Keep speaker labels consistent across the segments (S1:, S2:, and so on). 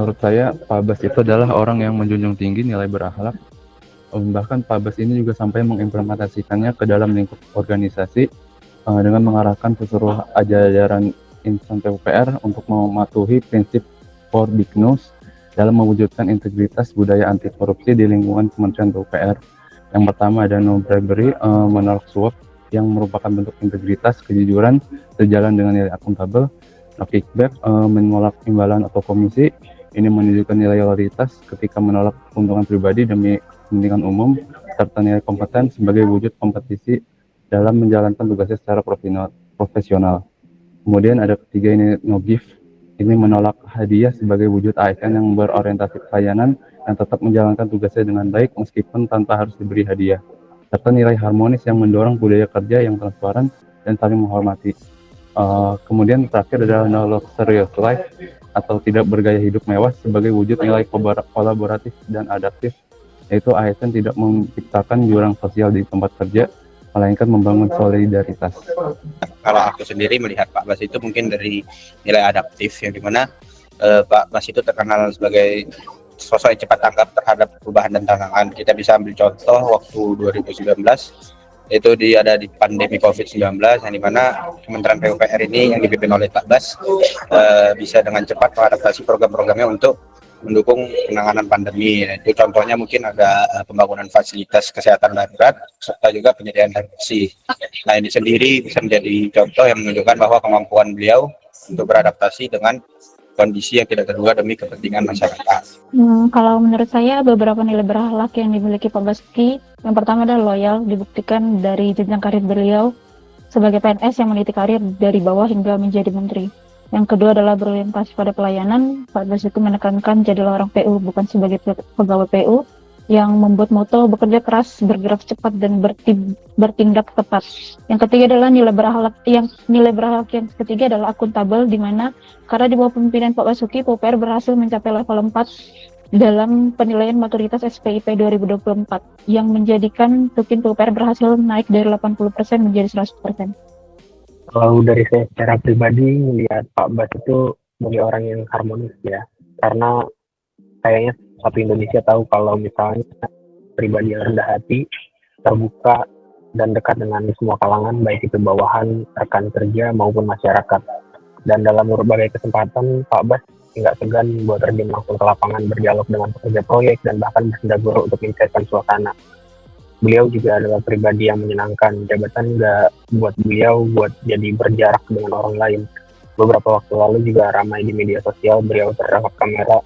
S1: menurut saya Pak Bas itu adalah orang yang menjunjung tinggi nilai berakhlak. Bahkan Pak Bas ini juga sampai mengimplementasikannya ke dalam lingkup organisasi dengan mengarahkan seluruh ajaran insan PUPR untuk mematuhi prinsip Core Big News dalam mewujudkan integritas budaya anti korupsi di lingkungan Kementerian PUPR. Yang pertama ada no bribery, menolak suap yang merupakan bentuk integritas, kejujuran, sejalan dengan nilai akuntabel. No kickback, menolak imbalan atau komisi, ini menunjukkan nilai loyalitas ketika menolak keuntungan pribadi demi kepentingan umum, serta nilai kompeten sebagai wujud kompetisi dalam menjalankan tugasnya secara profesional. Kemudian ada ketiga ini no gift, ini menolak hadiah sebagai wujud ASN yang berorientasi pelayanan yang tetap menjalankan tugasnya dengan baik meskipun tanpa harus diberi hadiah. Serta nilai harmonis yang mendorong budaya kerja yang transparan dan saling menghormati. Kemudian terakhir adalah no luxurious life atau tidak bergaya hidup mewah sebagai wujud nilai kolaboratif dan adaptif, yaitu ASN tidak menciptakan jurang sosial di tempat kerja, melainkan membangun solidaritas.
S2: Kalau aku sendiri melihat Pak Bas itu mungkin dari nilai adaptif, yang dimana Pak Bas itu terkenal sebagai sosok yang cepat tanggap terhadap perubahan dan tantangan. Kita bisa ambil contoh waktu 2019, itu ada di pandemi COVID-19, yang dimana Kementerian PUPR ini yang dipimpin oleh Pak Bas bisa dengan cepat mengadaptasi program-programnya untuk mendukung penanganan pandemi. Itu contohnya mungkin ada pembangunan fasilitas kesehatan darurat serta juga penyediaan air bersih. Nah, ini sendiri bisa menjadi contoh yang menunjukkan bahwa kemampuan beliau untuk beradaptasi dengan kondisi yang tidak terduga demi kepentingan masyarakat.
S3: Kalau menurut saya beberapa nilai berakhlak yang dimiliki Pak Basuki, yang pertama adalah loyal, dibuktikan dari jenjang karir beliau sebagai PNS yang meniti karir dari bawah hingga menjadi menteri. Yang kedua adalah berorientasi pada pelayanan. Pak Basuki menekankan jadilah orang PU bukan sebagai pegawai PU, yang membuat moto bekerja keras, bergerak cepat, dan bertindak tepat. Yang ketiga adalah nilai berakhlak yang ketiga adalah akuntabel, di mana karena di bawah pemimpinan Pak Basuki, PUPR berhasil mencapai level 4 dalam penilaian maturitas SPIP 2024 yang menjadikan Tukin PUPR berhasil naik dari 80% menjadi 100%.
S4: Kalau dari saya secara pribadi melihat Pak Bas itu sebagai orang yang harmonis ya, karena kayaknya satu Indonesia tahu kalau misalnya pribadi yang rendah hati, terbuka, dan dekat dengan semua kalangan, baik itu bawahan, rekan kerja, maupun masyarakat. Dan dalam berbagai kesempatan, Pak Bas nggak segan buat terjun langsung ke lapangan, berdialog dengan pekerja proyek, dan bahkan bersendaguro untuk mencairkan suasana. Beliau juga adalah pribadi yang menyenangkan. Jabatan nggak buat beliau buat jadi berjarak dengan orang lain. Beberapa waktu lalu juga ramai di media sosial, beliau terangkat kamera,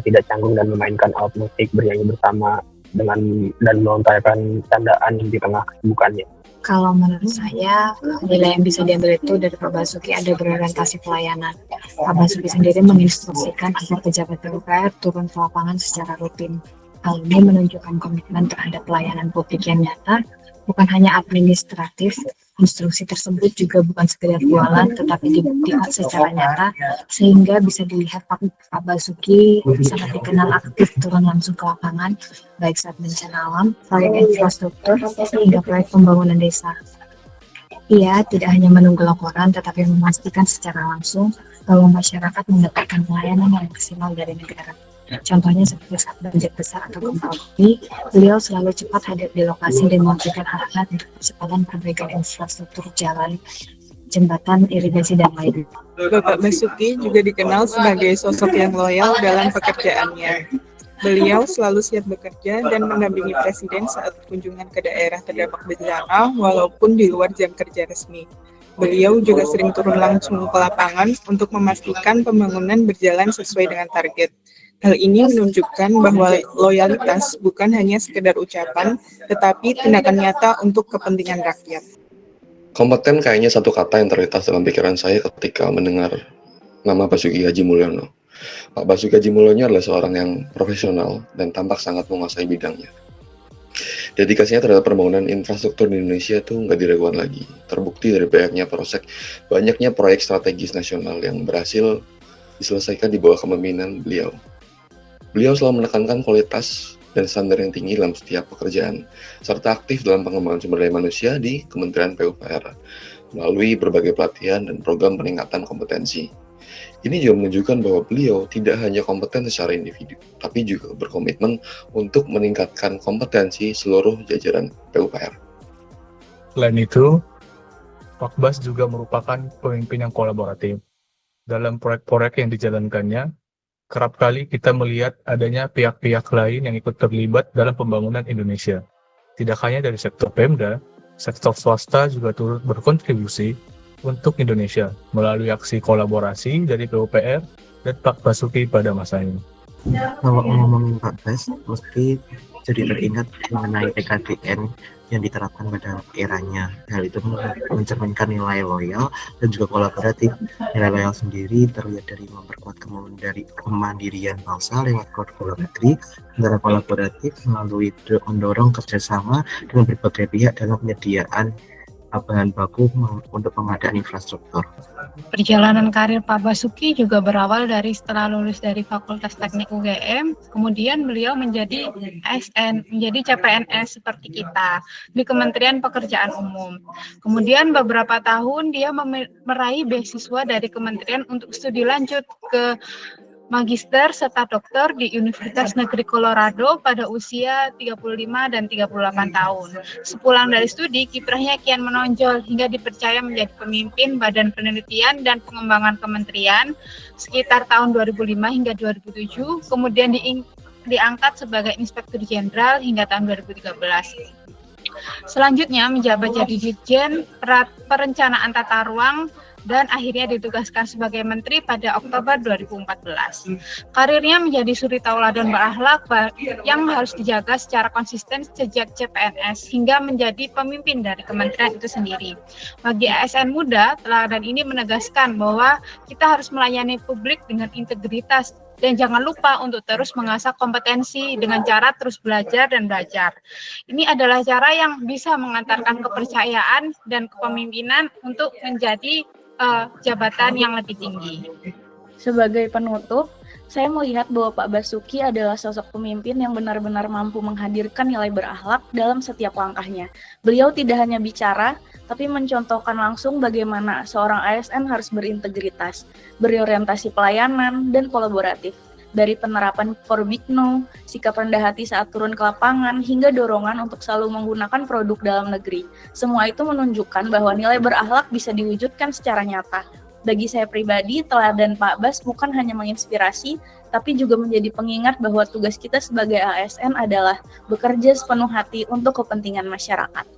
S4: tidak canggung dan memainkan alat musik, bernyanyi bersama dan melontarkan candaan di tengah kesibukannya.
S5: Kalau menurut saya, nilai yang bisa diambil itu dari Pak Basuki ada berorientasi pelayanan. Pak Basuki sendiri menginstruksikan agar pejabat PUPR turun ke lapangan secara rutin. Hal ini menunjukkan komitmen terhadap pelayanan publik yang nyata, bukan hanya administratif. Instruksi tersebut juga bukan sekedar bualan, tetapi dibuktikan secara nyata, sehingga bisa dilihat Pak Basuki sangat dikenal aktif turun langsung ke lapangan, baik saat bencana alam, proyek infrastruktur, hingga proyek pembangunan desa. Ia tidak hanya menunggu laporan, tetapi memastikan secara langsung bahwa masyarakat mendapatkan pelayanan yang maksimal dari negara. Contohnya seperti saat banjir besar atau gempa bumi, beliau selalu cepat hadir di lokasi dan memberikan arahan untuk percepatan perbaikan infrastruktur jalan, jembatan, irigasi, dan lainnya.
S6: Bapak Basuki juga dikenal sebagai sosok yang loyal dalam pekerjaannya. Beliau selalu siap bekerja dan mendampingi Presiden saat kunjungan ke daerah terdampak bencana walaupun di luar jam kerja resmi. Beliau juga sering turun langsung ke lapangan untuk memastikan pembangunan berjalan sesuai dengan target. Hal ini menunjukkan bahwa loyalitas bukan hanya sekedar ucapan, tetapi tindakan nyata untuk kepentingan rakyat.
S7: Kompeten kayaknya satu kata yang terlintas dalam pikiran saya ketika mendengar nama Basuki Haji Mulyono. Pak Basuki Haji Mulyono adalah seorang yang profesional dan tampak sangat menguasai bidangnya. Dedikasinya terhadap pembangunan infrastruktur di Indonesia itu nggak diragukan lagi. Terbukti dari banyaknya proyek strategis nasional yang berhasil diselesaikan di bawah kepemimpinan beliau. Beliau selalu menekankan kualitas dan standar yang tinggi dalam setiap pekerjaan, serta aktif dalam pengembangan sumber daya manusia di Kementerian PUPR melalui berbagai pelatihan dan program peningkatan kompetensi. Ini juga menunjukkan bahwa beliau tidak hanya kompeten secara individu, tapi juga berkomitmen untuk meningkatkan kompetensi seluruh jajaran PUPR.
S8: Selain itu, Pak Bas juga merupakan pemimpin yang kolaboratif. Dalam proyek-proyek yang dijalankannya, kerap kali kita melihat adanya pihak-pihak lain yang ikut terlibat dalam pembangunan Indonesia. Tidak hanya dari sektor Pemda, sektor swasta juga turut berkontribusi untuk Indonesia melalui aksi kolaborasi dari PUPR dan Pak Basuki pada masa ini.
S9: Kalau ngomongin Pak Bas, mesti jadi teringat mengenai PKDN yang diterapkan pada eranya. Hal itu mencerminkan nilai loyal dan juga kolaboratif. Nilai loyal sendiri terlihat dari memperkuat kemandirian bangsa lewat kurikulum negeri, negara kolaboratif melalui mendorong kerjasama dengan berbagai pihak dalam penyediaan bahan baku untuk pengadaan infrastruktur.
S10: Perjalanan karir Pak Basuki juga berawal dari setelah lulus dari Fakultas Teknik UGM, kemudian beliau menjadi ASN, menjadi CPNS seperti kita di Kementerian Pekerjaan Umum. Kemudian beberapa tahun dia meraih beasiswa dari kementerian untuk studi lanjut ke magister serta doktor di Universitas Negeri Colorado pada usia 35 dan 38 tahun. Sepulang dari studi, kiprahnya kian menonjol hingga dipercaya menjadi pemimpin Badan Penelitian dan Pengembangan Kementerian sekitar tahun 2005 hingga 2007, kemudian diangkat sebagai Inspektur Jenderal hingga tahun 2013. Selanjutnya menjabat jadi Dirjen Perencanaan Tata Ruang dan akhirnya ditugaskan sebagai menteri pada Oktober 2014. Karirnya menjadi suri tauladan berakhlak yang harus dijaga secara konsisten sejak CPNS hingga menjadi pemimpin dari kementerian itu sendiri. Bagi ASN muda, teladan ini menegaskan bahwa kita harus melayani publik dengan integritas dan jangan lupa untuk terus mengasah kompetensi dengan cara terus belajar dan belajar. Ini adalah cara yang bisa mengantarkan kepercayaan dan kepemimpinan untuk menjadi jabatan yang lebih tinggi.
S11: Sebagai penutup, saya melihat bahwa Pak Basuki adalah sosok pemimpin yang benar-benar mampu menghadirkan nilai berakhlak dalam setiap langkahnya. Beliau tidak hanya bicara, tapi mencontohkan langsung bagaimana seorang ASN harus berintegritas, berorientasi pelayanan, dan kolaboratif. Dari penerapan Forbikno, sikap rendah hati saat turun ke lapangan, hingga dorongan untuk selalu menggunakan produk dalam negeri. Semua itu menunjukkan bahwa nilai berakhlak bisa diwujudkan secara nyata. Bagi saya pribadi, teladan Pak Bas bukan hanya menginspirasi, tapi juga menjadi pengingat bahwa tugas kita sebagai ASN adalah bekerja sepenuh hati untuk kepentingan masyarakat.